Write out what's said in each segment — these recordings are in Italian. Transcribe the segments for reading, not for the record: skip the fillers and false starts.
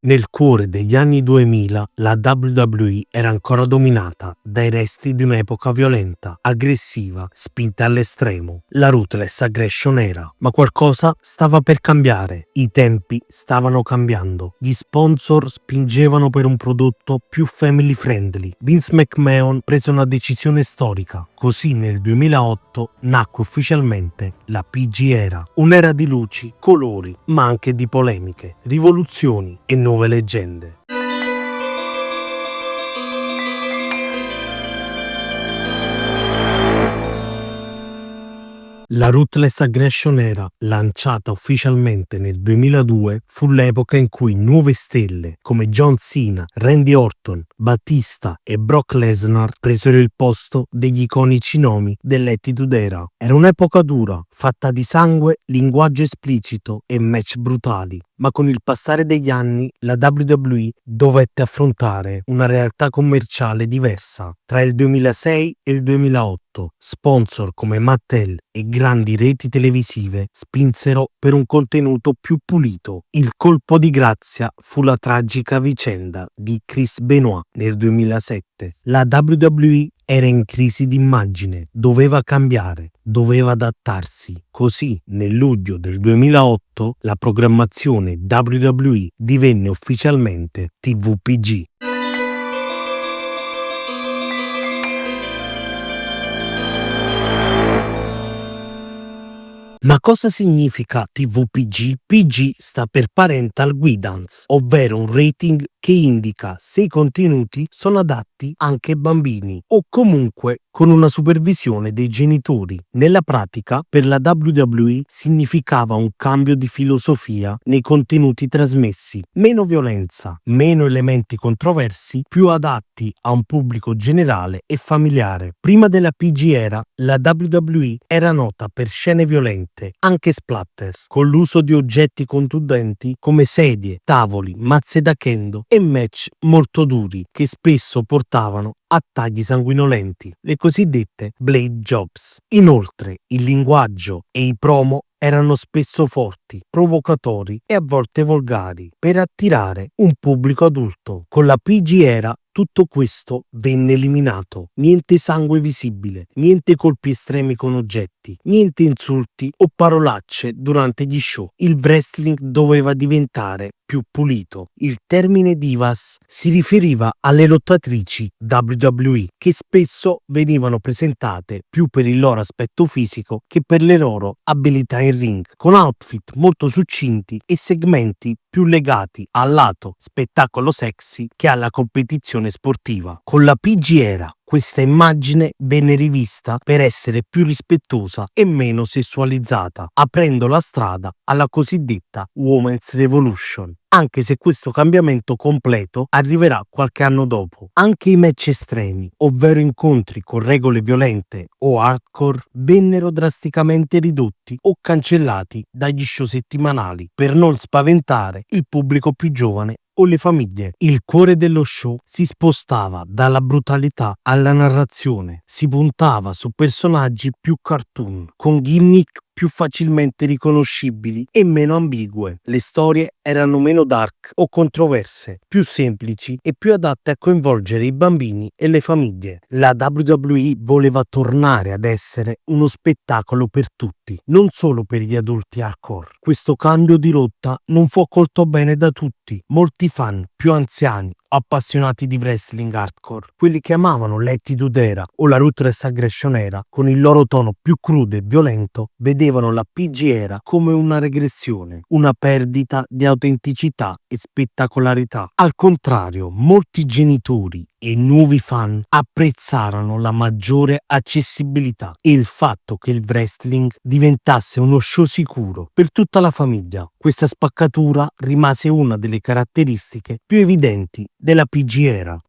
Nel cuore degli anni 2000 la WWE era ancora dominata dai resti di un'epoca violenta, aggressiva, spinta all'estremo. La Ruthless Aggression era, ma qualcosa stava per cambiare. I tempi stavano cambiando. Gli sponsor spingevano per un prodotto più family friendly. Vince McMahon prese una decisione storica. Così nel 2008 nacque ufficialmente la PG Era, un'era di luci, colori, ma anche di polemiche, rivoluzioni e nuove leggende. La Ruthless Aggression Era, lanciata ufficialmente nel 2002, fu l'epoca in cui nuove stelle come John Cena, Randy Orton, Batista e Brock Lesnar presero il posto degli iconici nomi dell'Attitude Era. Era un'epoca dura, fatta di sangue, linguaggio esplicito e match brutali. Ma con il passare degli anni la WWE dovette affrontare una realtà commerciale diversa. Tra il 2006 e il 2008 sponsor come Mattel e grandi reti televisive spinsero per un contenuto più pulito. Il colpo di grazia fu la tragica vicenda di Chris Benoit nel 2007. La WWE era in crisi d'immagine, doveva cambiare, doveva adattarsi. Così, nel luglio del 2008, la programmazione WWE divenne ufficialmente TVPG. Ma cosa significa TVPG? PG sta per Parental Guidance, ovvero un rating che indica se i contenuti sono adatti anche ai bambini o comunque con una supervisione dei genitori. Nella pratica, per la WWE significava un cambio di filosofia nei contenuti trasmessi, meno violenza, meno elementi controversi, più adatti a un pubblico generale e familiare. Prima della PG Era, la WWE era nota per scene violente, anche splatter, con l'uso di oggetti contundenti come sedie, tavoli, mazze da kendo e match molto duri che spesso portavano a tagli sanguinolenti, le cosiddette blade jobs. Inoltre, il linguaggio e i promo erano spesso forti, provocatori e a volte volgari, per attirare un pubblico adulto. Con la PG Era tutto questo venne eliminato. Niente sangue visibile, niente colpi estremi con oggetti, niente insulti o parolacce durante gli show. Il wrestling doveva diventare più pulito. Il termine divas si riferiva alle lottatrici WWE che spesso venivano presentate più per il loro aspetto fisico che per le loro abilità in ring, con outfit molto succinti e segmenti più legati al lato spettacolo sexy che alla competizione sportiva. Con la PG Era questa immagine venne rivista per essere più rispettosa e meno sessualizzata, aprendo la strada alla cosiddetta Women's Revolution. Anche se questo cambiamento completo arriverà qualche anno dopo. Anche i match estremi, ovvero incontri con regole violente o hardcore, vennero drasticamente ridotti o cancellati dagli show settimanali per non spaventare il pubblico più giovane o le famiglie. Il cuore dello show si spostava dalla brutalità alla narrazione, si puntava su personaggi più cartoon, con gimmick più facilmente riconoscibili e meno ambigue. Le storie erano meno dark o controverse, più semplici e più adatte a coinvolgere i bambini e le famiglie. La WWE voleva tornare ad essere uno spettacolo per tutti, non solo per gli adulti hardcore. Questo cambio di rotta non fu accolto bene da tutti. Molti fan più anziani, appassionati di wrestling hardcore, quelli che amavano l'Attitude Era o la Ruthless Aggression Era con il loro tono più crudo e violento, vedevano la PG Era come una regressione, una perdita di autenticità e spettacolarità. Al contrario, molti genitori e nuovi fan apprezzarono la maggiore accessibilità e il fatto che il wrestling diventasse uno show sicuro per tutta la famiglia. Questa spaccatura rimase una delle caratteristiche più evidenti della PG Era.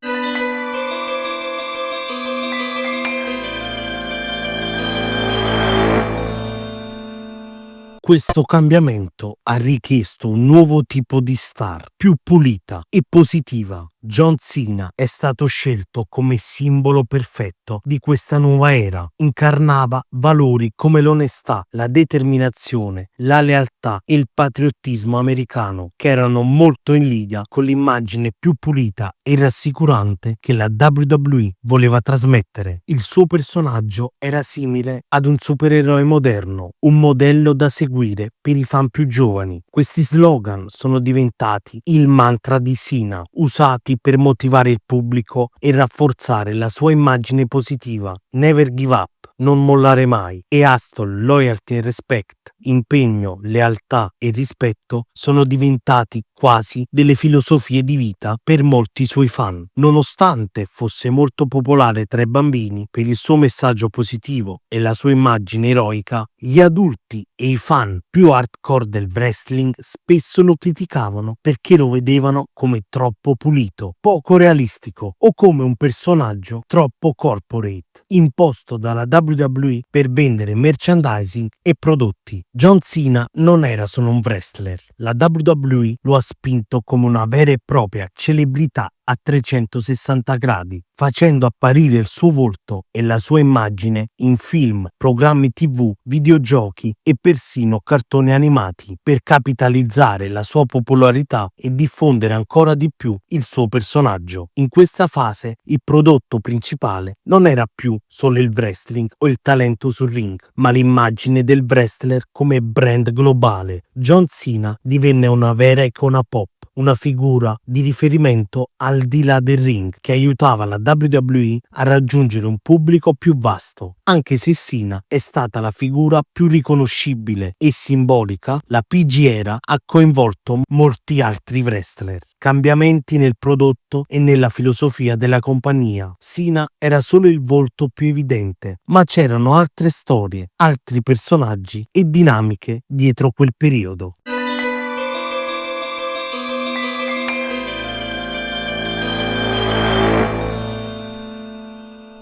Questo cambiamento ha richiesto un nuovo tipo di star, più pulita e positiva. John Cena è stato scelto come simbolo perfetto di questa nuova era. Incarnava valori come l'onestà, la determinazione, la lealtà e il patriottismo americano, che erano molto in linea con l'immagine più pulita e rassicurante che la WWE voleva trasmettere. Il suo personaggio era simile ad un supereroe moderno, un modello da seguire per i fan più giovani. Questi slogan sono diventati il mantra di Cena, usati per motivare il pubblico e rafforzare la sua immagine positiva. Never give up, non mollare mai, e Hustle, Loyalty e Respect, impegno, lealtà e rispetto, sono diventati quasi delle filosofie di vita per molti suoi fan. Nonostante fosse molto popolare tra i bambini per il suo messaggio positivo e la sua immagine eroica, gli adulti e i fan più hardcore del wrestling spesso lo criticavano perché lo vedevano come troppo pulito, poco realistico o come un personaggio troppo corporate, imposto dalla WWE per vendere merchandising e prodotti. John Cena non era solo un wrestler, la WWE lo ha spinto come una vera e propria celebrità a 360 gradi, facendo apparire il suo volto e la sua immagine in film, programmi TV, videogiochi e persino cartoni animati per capitalizzare la sua popolarità e diffondere ancora di più il suo personaggio. In questa fase il prodotto principale non era più solo il wrestling o il talento sul ring, ma l'immagine del wrestler come brand globale. John Cena divenne una vera icona pop, una figura di riferimento al di là del ring che aiutava la WWE a raggiungere un pubblico più vasto. Anche se Cena è stata la figura più riconoscibile e simbolica, la PG era ha coinvolto molti altri wrestler. Cambiamenti nel prodotto e nella filosofia della compagnia. Cena era solo il volto più evidente, ma c'erano altre storie, altri personaggi e dinamiche dietro quel periodo.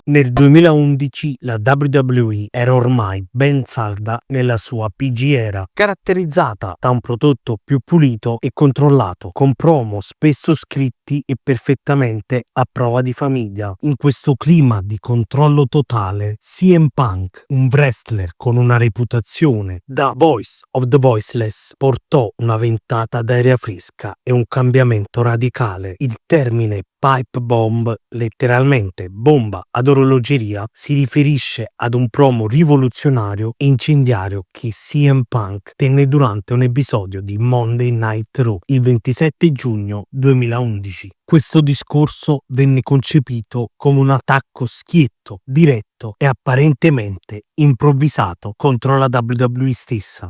Nel 2011 la WWE era ormai ben salda nella sua PG era, caratterizzata da un prodotto più pulito e controllato, con promo spesso scritti e perfettamente a prova di famiglia. In questo clima di controllo totale, CM Punk, un wrestler con una reputazione da Voice of the Voiceless, portò una ventata d'aria fresca e un cambiamento radicale. Il termine Pipe Bomb, letteralmente bomba ad orologeria, si riferisce ad un promo rivoluzionario e incendiario che CM Punk tenne durante un episodio di Monday Night Raw il 27 giugno 2011. Questo discorso venne concepito come un attacco schietto, diretto e apparentemente improvvisato contro la WWE stessa,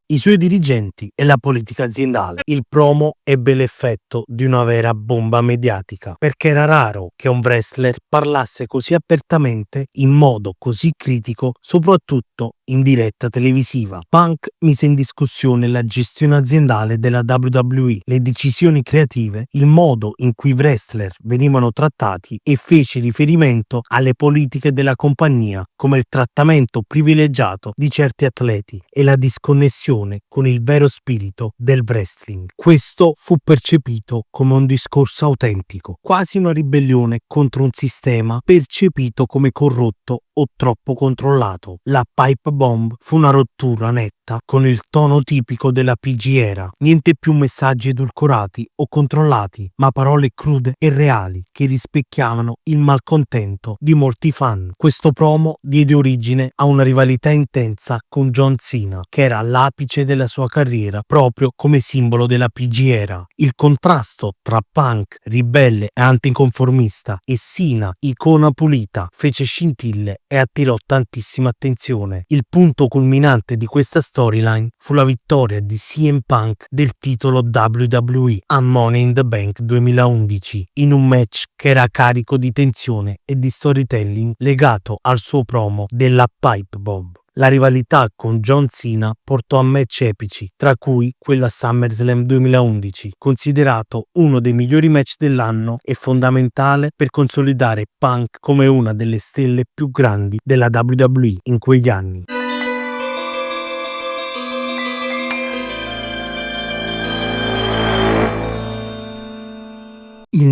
i suoi dirigenti e la politica aziendale. Il promo ebbe l'effetto di una vera bomba mediatica, perché era raro che un wrestler parlasse così apertamente, in modo così critico, soprattutto in diretta televisiva. Punk mise in discussione la gestione aziendale della WWE, le decisioni creative, il modo in cui i wrestler venivano trattati e fece riferimento alle politiche della compagnia, come il trattamento privilegiato di certi atleti e la disconnessione con il vero spirito del wrestling. Questo fu percepito come un discorso autentico, quasi una ribellione contro un sistema percepito come corrotto o troppo controllato. La Pipe Bomb fu una rottura netta con il tono tipico della PG era. Niente più messaggi edulcorati o controllati, ma parole crude e reali che rispecchiavano il malcontento di molti fan. Questo promo diede origine a una rivalità intensa con John Cena, che era all'apice della sua carriera proprio come simbolo della PG era. Il contrasto tra Punk, ribelle e anticonformista, e Cena, icona pulita, fece scintille e attirò tantissima attenzione. Il punto culminante di questa storyline fu la vittoria di CM Punk del titolo WWE a Money in the Bank 2011, in un match che era carico di tensione e di storytelling legato al suo promo della Pipe Bomb. La rivalità con John Cena portò a match epici, tra cui quello a SummerSlam 2011, considerato uno dei migliori match dell'anno e fondamentale per consolidare Punk come una delle stelle più grandi della WWE in quegli anni.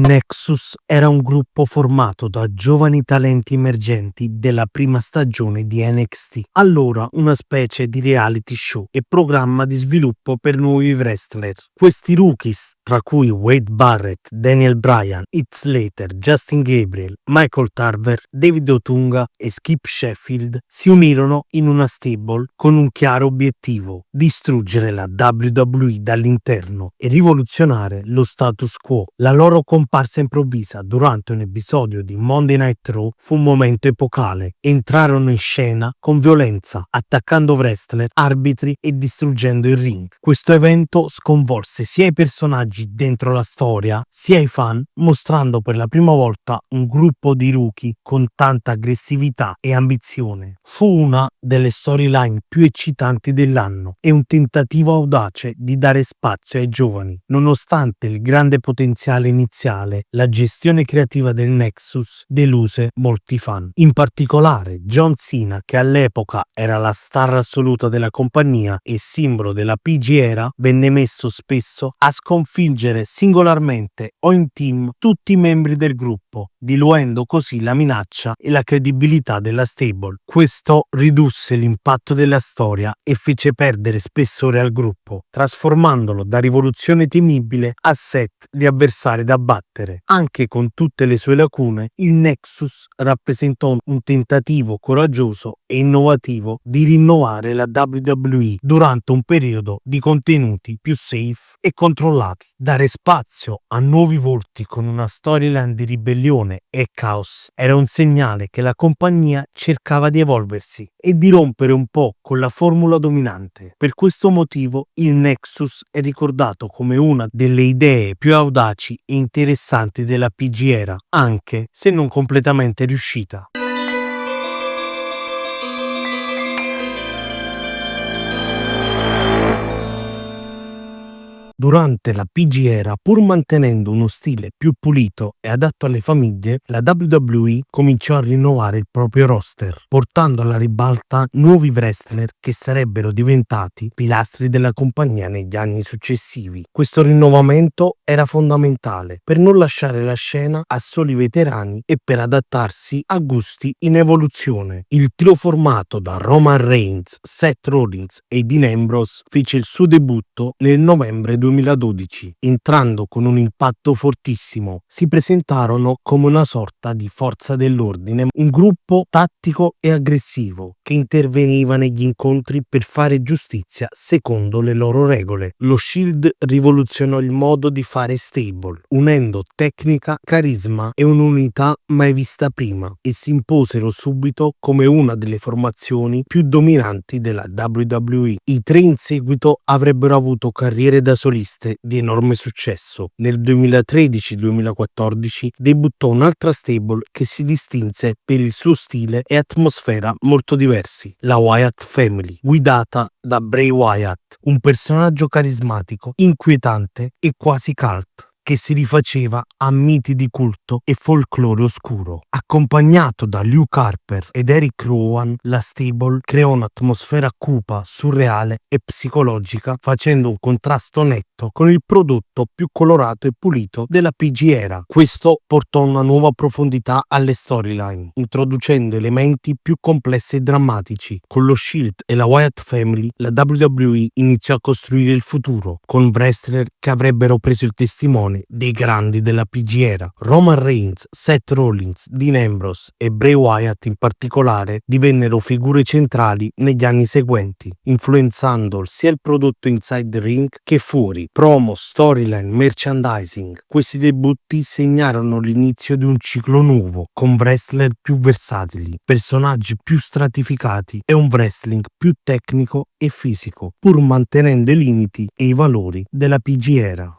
Nexus era un gruppo formato da giovani talenti emergenti della prima stagione di NXT, allora una specie di reality show e programma di sviluppo per nuovi wrestler. Questi rookies, tra cui Wade Barrett, Daniel Bryan, Heath Slater, Justin Gabriel, Michael Tarver, David Otunga e Skip Sheffield, si unirono in una stable con un chiaro obiettivo: distruggere la WWE dall'interno e rivoluzionare lo status quo. La loro comparsa improvvisa durante un episodio di Monday Night Raw fu un momento epocale. Entrarono in scena con violenza, attaccando wrestler, arbitri e distruggendo il ring. Questo evento sconvolse sia i personaggi dentro la storia, sia i fan, mostrando per la prima volta un gruppo di rookie con tanta aggressività e ambizione. Fu una delle storyline più eccitanti dell'anno e un tentativo audace di dare spazio ai giovani. Nonostante il grande potenziale iniziale, la gestione creativa del Nexus deluse molti fan. In particolare John Cena, che all'epoca era la star assoluta della compagnia e simbolo della PG era, venne messo spesso a sconfiggere singolarmente o in team tutti i membri del gruppo, diluendo così la minaccia e la credibilità della stable. Questo ridusse l'impatto della storia e fece perdere spessore al gruppo, trasformandolo da rivoluzione temibile a set di avversari da battere. Anche con tutte le sue lacune, il Nexus rappresentò un tentativo coraggioso e innovativo di rinnovare la WWE durante un periodo di contenuti più safe e controllati. Dare spazio a nuovi volti con una storyline di ribellione e caos era un segnale che la compagnia cercava di evolversi e di rompere un po' con la formula dominante. Per questo motivo il Nexus è ricordato come una delle idee più audaci e interessanti della PG era, anche se non completamente riuscita. Durante la PG era, pur mantenendo uno stile più pulito e adatto alle famiglie, la WWE cominciò a rinnovare il proprio roster, portando alla ribalta nuovi wrestler che sarebbero diventati pilastri della compagnia negli anni successivi. Questo rinnovamento era fondamentale per non lasciare la scena a soli veterani e per adattarsi a gusti in evoluzione. Il trio formato da Roman Reigns, Seth Rollins e Dean Ambrose fece il suo debutto nel novembre 2012, entrando con un impatto fortissimo. Si presentarono come una sorta di forza dell'ordine, un gruppo tattico e aggressivo che interveniva negli incontri per fare giustizia secondo le loro regole. Lo Shield rivoluzionò il modo di fare stable, unendo tecnica, carisma e un'unità mai vista prima, e si imposero subito come una delle formazioni più dominanti della WWE. I tre in seguito avrebbero avuto carriere da solisti di enorme successo. Nel 2013-2014 debuttò un'altra stable che si distinse per il suo stile e atmosfera molto diversi, la Wyatt Family, guidata da Bray Wyatt, un personaggio carismatico, inquietante e quasi cult, che si rifaceva a miti di culto e folklore oscuro. Accompagnato da Luke Harper ed Eric Rowan, la stable creò un'atmosfera cupa, surreale e psicologica, facendo un contrasto netto con il prodotto più colorato e pulito della PG era. Questo portò una nuova profondità alle storyline, introducendo elementi più complessi e drammatici. Con lo Shield e la Wyatt Family, la WWE iniziò a costruire il futuro, con wrestler che avrebbero preso il testimone dei grandi della PG era. Roman Reigns, Seth Rollins, Dean Ambrose e Bray Wyatt in particolare divennero figure centrali negli anni seguenti, influenzando sia il prodotto inside the ring che fuori, promo, storyline, merchandising. Questi debutti segnarono l'inizio di un ciclo nuovo, con wrestler più versatili, personaggi più stratificati e un wrestling più tecnico e fisico, pur mantenendo i limiti e i valori della PG era.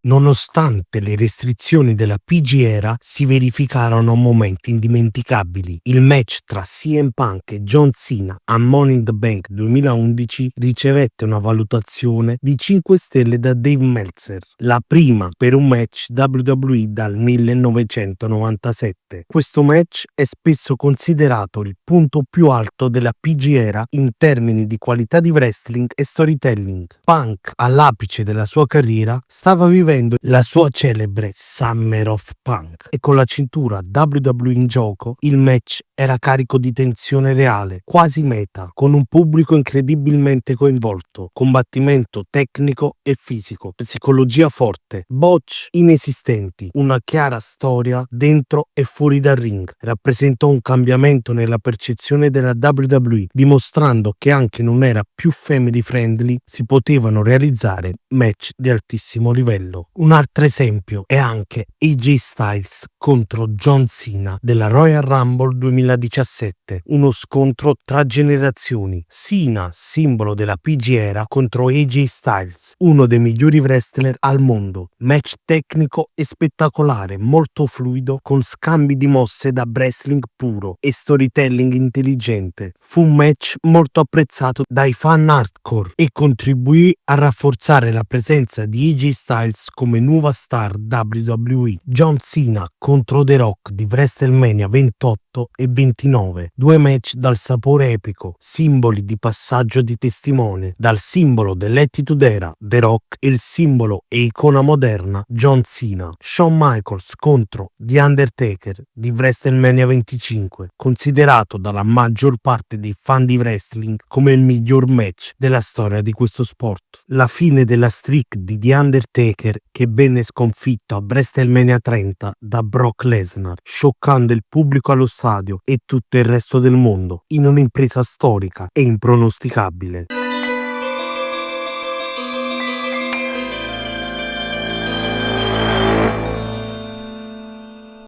Nonostante le restrizioni della PG era, si verificarono momenti indimenticabili. Il match tra CM Punk e John Cena a Money in the Bank 2011 ricevette una valutazione di 5 stelle da Dave Meltzer, la prima per un match WWE dal 1997. Questo match è spesso considerato il punto più alto della PG era in termini di qualità di wrestling e storytelling. Punk, all'apice della sua carriera, stava vivendo la sua celebre Summer of Punk e con la cintura WWE in gioco il match era carico di tensione reale, quasi meta, con un pubblico incredibilmente coinvolto, combattimento tecnico e fisico, psicologia forte, botch inesistenti, una chiara storia dentro e fuori dal ring. Rappresentò un cambiamento nella percezione della WWE, dimostrando che anche non era più family friendly, si potevano realizzare match di altissimo livello. Un altro esempio è anche AJ Styles contro John Cena della Royal Rumble 2017, uno scontro tra generazioni. Cena, simbolo della PG era, contro AJ Styles, uno dei migliori wrestler al mondo. Match tecnico e spettacolare, molto fluido, con scambi di mosse da wrestling puro e storytelling intelligente. Fu un match molto apprezzato dai fan hardcore e contribuì a rafforzare la presenza di AJ Styles come nuova star WWE. John Cena contro The Rock di WrestleMania 28 e 29, due match dal sapore epico, simboli di passaggio di testimone, dal simbolo dell'Attitude Era, The Rock, e il simbolo e icona moderna, John Cena. Shawn Michaels contro The Undertaker di WrestleMania 25, considerato dalla maggior parte dei fan di wrestling come il miglior match della storia di questo sport. La fine della streak di The Undertaker, che venne sconfitto a WrestleMania 30 da Brock Lesnar, scioccando il pubblico allo stadio e tutto il resto del mondo, in un'impresa storica e impronosticabile.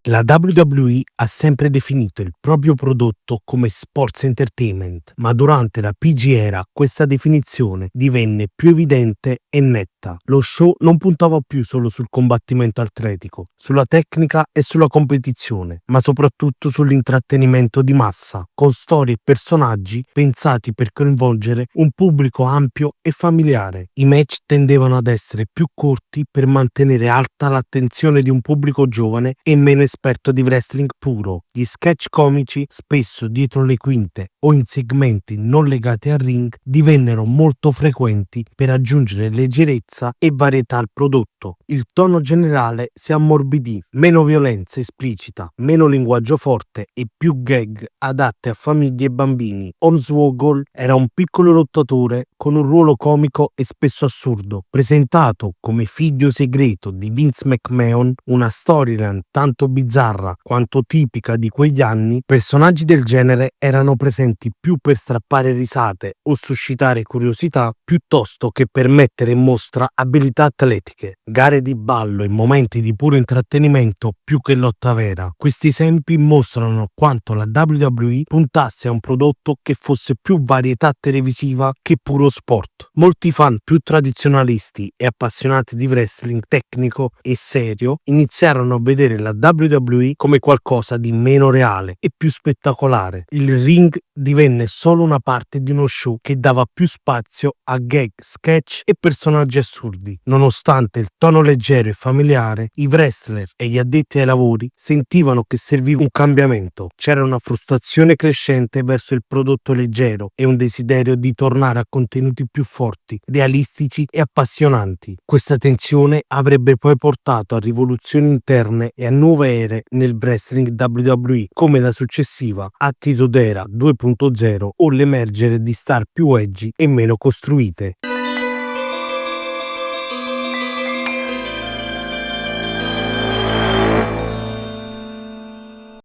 La WWE ha sempre definito il proprio prodotto come sports entertainment, ma durante la PG era questa definizione divenne più evidente e netta. Lo show non puntava più solo sul combattimento atletico, sulla tecnica e sulla competizione, ma soprattutto sull'intrattenimento di massa, con storie e personaggi pensati per coinvolgere un pubblico ampio e familiare. I match tendevano ad essere più corti per mantenere alta l'attenzione di un pubblico giovane e meno esperto di wrestling puro. Gli sketch comici, spesso dietro le quinte o in segmenti non legati al ring, divennero molto frequenti per aggiungere leggerezza e varietà al prodotto. Il tono generale si ammorbidì, meno violenza esplicita, meno linguaggio forte e più gag adatte a famiglie e bambini. Hornswoggle era un piccolo lottatore con un ruolo comico e spesso assurdo, presentato come figlio segreto di Vince McMahon, una storyline tanto bizzarra quanto tipica di quegli anni. Personaggi del genere erano presenti più per strappare risate o suscitare curiosità piuttosto che per mettere in mostra abilità atletiche, gare di ballo e momenti di puro intrattenimento più che lotta vera. Questi esempi mostrano quanto la WWE puntasse a un prodotto che fosse più varietà televisiva che puro sport. Molti fan più tradizionalisti e appassionati di wrestling tecnico e serio iniziarono a vedere la WWE come qualcosa di meno reale e più spettacolare. Il ring divenne solo una parte di uno show che dava più spazio a gag, sketch e personaggi assurdi. Nonostante il tono leggero e familiare, i wrestler e gli addetti ai lavori sentivano che serviva un cambiamento. C'era una frustrazione crescente verso il prodotto leggero e un desiderio di tornare a contenuti più forti, realistici e appassionanti. Questa tensione avrebbe poi portato a rivoluzioni interne e a nuove ere nel wrestling WWE, come la successiva Attitude Era 2.0 o l'emergere di star più edgy e meno costruite.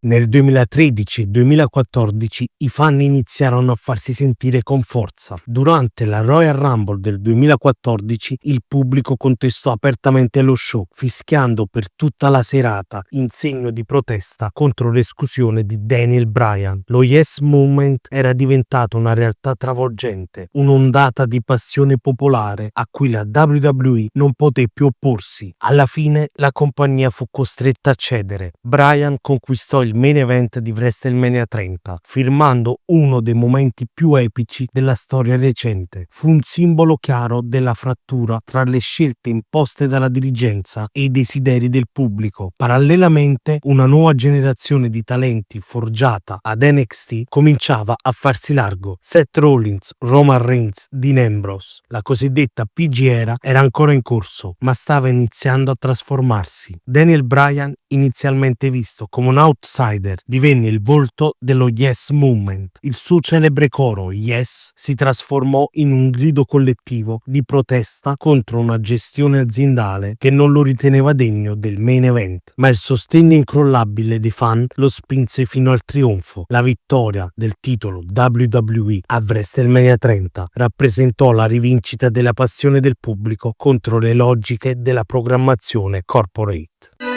Nel 2013 e 2014 i fan iniziarono a farsi sentire con forza. Durante la Royal Rumble del 2014 il pubblico contestò apertamente lo show, fischiando per tutta la serata in segno di protesta contro l'esclusione di Daniel Bryan. Lo Yes Movement era diventato una realtà travolgente, un'ondata di passione popolare a cui la WWE non poté più opporsi. Alla fine la compagnia fu costretta a cedere. Bryan conquistò il main event di WrestleMania 30, firmando uno dei momenti più epici della storia recente. Fu un simbolo chiaro della frattura tra le scelte imposte dalla dirigenza e i desideri del pubblico. Parallelamente, una nuova generazione di talenti forgiata ad NXT cominciava a farsi largo. Seth Rollins, Roman Reigns, Dean Ambrose. La cosiddetta PG era ancora in corso, ma stava iniziando a trasformarsi. Daniel Bryan, inizialmente visto come un outsider, divenne il volto dello Yes Movement. Il suo celebre coro Yes si trasformò in un grido collettivo di protesta contro una gestione aziendale che non lo riteneva degno del main event, ma il sostegno incrollabile dei fan lo spinse fino al trionfo. La vittoria del titolo WWE a WrestleMania 30 rappresentò la rivincita della passione del pubblico contro le logiche della programmazione corporate.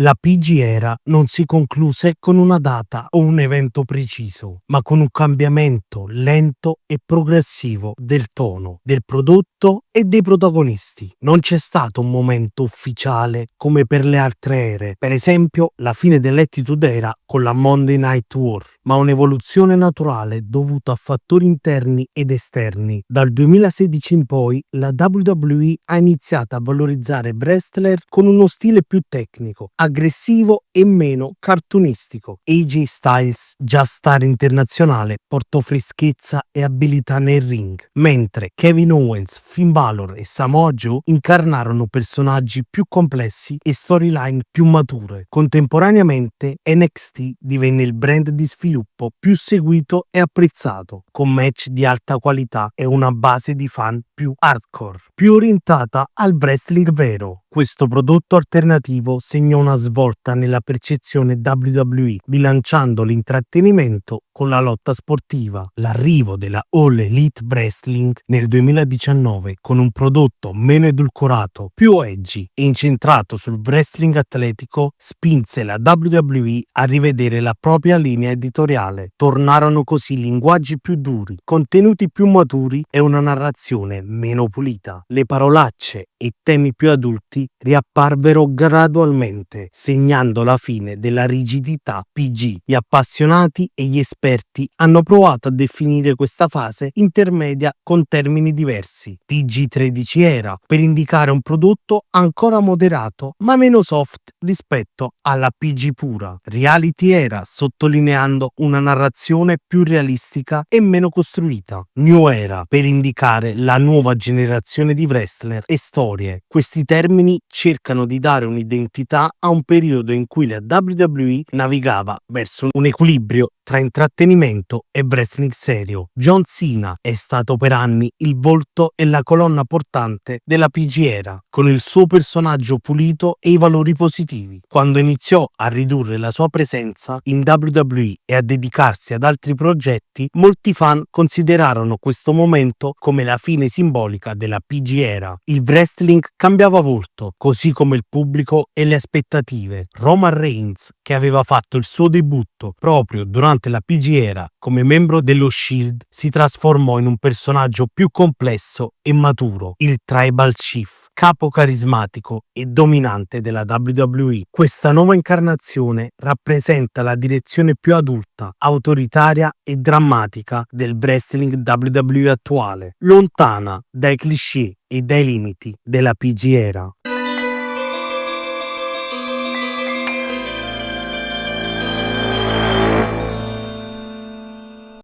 La PG Era non si concluse con una data o un evento preciso, ma con un cambiamento lento e progressivo del tono, del prodotto e dei protagonisti. Non c'è stato un momento ufficiale come per le altre ere, per esempio la fine dell'Attitude Era con la Monday Night War, ma un'evoluzione naturale dovuta a fattori interni ed esterni. Dal 2016 in poi la WWE ha iniziato a valorizzare wrestler con uno stile più tecnico, aggressivo e meno cartoonistico. AJ Styles, già star internazionale, portò freschezza e abilità nel ring, mentre Kevin Owens, Finn Balor e Samoa Joe incarnarono personaggi più complessi e storyline più mature. Contemporaneamente NXT divenne il brand di sviluppo più seguito e apprezzato, con match di alta qualità e una base di fan più hardcore, più orientata al wrestling vero. Questo prodotto alternativo segnò una svolta nella percezione WWE, bilanciando l'intrattenimento con la lotta sportiva. L'arrivo della All Elite Wrestling nel 2019 con un prodotto meno edulcorato, più edgy e incentrato sul wrestling atletico spinse la WWE a rivedere la propria linea editoriale. Tornarono così linguaggi più duri, contenuti più maturi e una narrazione meno pulita. Le parolacce e temi più adulti riapparvero gradualmente, segnando la fine della rigidità PG. Gli appassionati e gli esperti hanno provato a definire questa fase intermedia con termini diversi. PG-13 era per indicare un prodotto ancora moderato ma meno soft rispetto alla PG pura. Reality era sottolineando una narrazione più realistica e meno costruita. New era per indicare la nuova generazione di wrestler e storie. Questi termini cercano di dare un'identità a un periodo in cui la WWE navigava verso un equilibrio tra intrattenimento e wrestling serio. John Cena è stato per anni il volto e la colonna portante della PG Era, con il suo personaggio pulito e i valori positivi. Quando iniziò a ridurre la sua presenza in WWE e a dedicarsi ad altri progetti, molti fan considerarono questo momento come la fine simbolica della PG Era. Il wrestling cambiava volto, così come il pubblico e le aspettative. Roman Reigns, che aveva fatto il suo debutto proprio durante la PG Era come membro dello Shield, si trasformò in un personaggio più complesso e maturo, il Tribal Chief, capo carismatico e dominante della WWE. Questa nuova incarnazione rappresenta la direzione più adulta, autoritaria e drammatica del wrestling WWE attuale, lontana dai cliché e dai limiti della PG Era.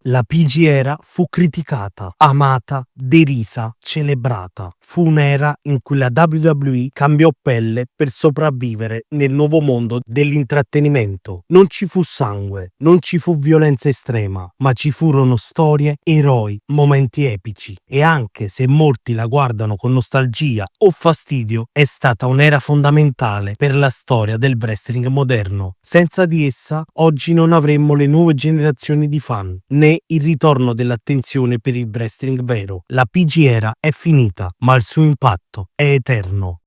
La PG era fu criticata, amata, derisa, celebrata. Fu un'era in cui la WWE cambiò pelle per sopravvivere nel nuovo mondo dell'intrattenimento. Non ci fu sangue, non ci fu violenza estrema, ma ci furono storie, eroi, momenti epici. E anche se molti la guardano con nostalgia o fastidio, è stata un'era fondamentale per la storia del wrestling moderno. Senza di essa, oggi non avremmo le nuove generazioni di fan, né il ritorno dell'attenzione per il wrestling vero. La PG era è finita, ma il suo impatto è eterno.